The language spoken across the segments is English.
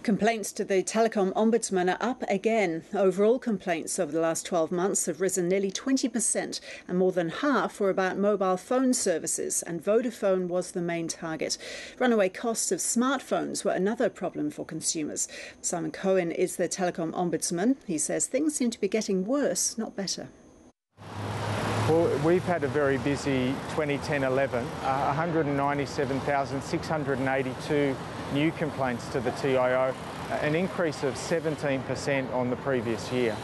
Complaints to the Telecom Ombudsman are up again. Overall complaints over the last 12 months have risen nearly 20%, and more than half were about mobile phone services, and Vodafone was the main target. Runaway costs of smartphones were another problem for consumers. Simon Cohen is the Telecom Ombudsman. He says things seem to be getting worse, not better. Well, we've had a very busy 2010-11, 197,682 new complaints to the TIO, an increase of 17% on the previous year.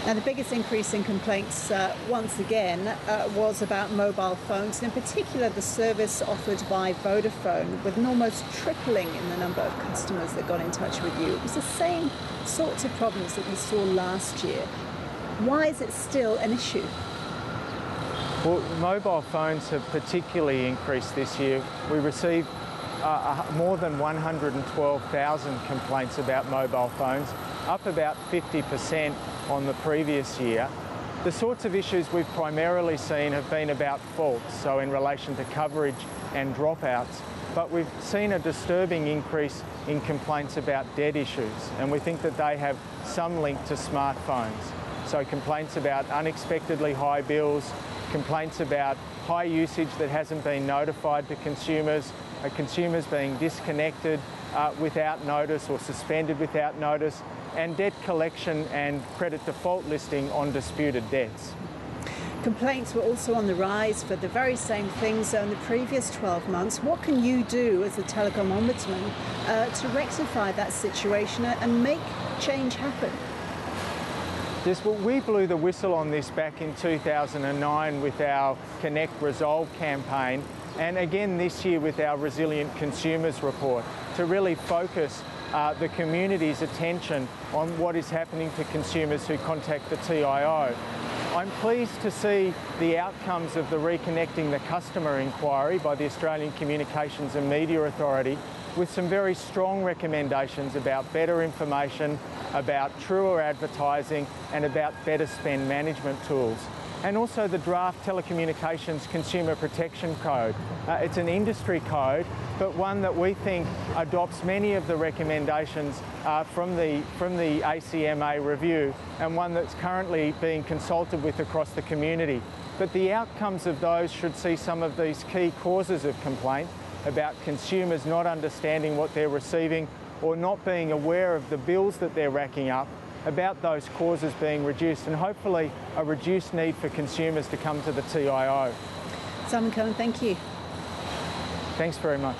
Now, the biggest increase in complaints, once again, was about mobile phones, and in particular the service offered by Vodafone, with an almost tripling in the number of customers that got in touch with you. It was the same sorts of problems that we saw last year. Why is it still an issue? Well, mobile phones have particularly increased this year. We received more than 112,000 complaints about mobile phones, up about 50% on the previous year. The sorts of issues we've primarily seen have been about faults, so in relation to coverage and dropouts, but we've seen a disturbing increase in complaints about debt issues, and we think that they have some link to smartphones. So complaints about unexpectedly high bills, complaints about high usage that hasn't been notified to consumers, consumers being disconnected without notice or suspended without notice, and debt collection and credit default listing on disputed debts. Complaints were also on the rise for the very same things in the previous 12 months. What can you do as the Telecom Ombudsman to rectify that situation and make change happen? Yes, well, we blew the whistle on this back in 2009 with our Connect Resolve campaign, and again this year with our Resilient Consumers report, to really focus the community's attention on what is happening to consumers who contact the TIO. I'm pleased to see the outcomes of the Reconnecting the Customer inquiry by the Australian Communications and Media Authority, with some very strong recommendations about better information, about truer advertising, and about better spend management tools. And also the draft Telecommunications Consumer Protection Code. It's an industry code, but one that we think adopts many of the recommendations from the ACMA review, and one that's currently being consulted with across the community. But the outcomes of those should see some of these key causes of complaint about consumers not understanding what they're receiving or not being aware of the bills that they're racking up, about those causes being reduced, and hopefully a reduced need for consumers to come to the TIO. Simon Cohen, thank you. Thanks very much.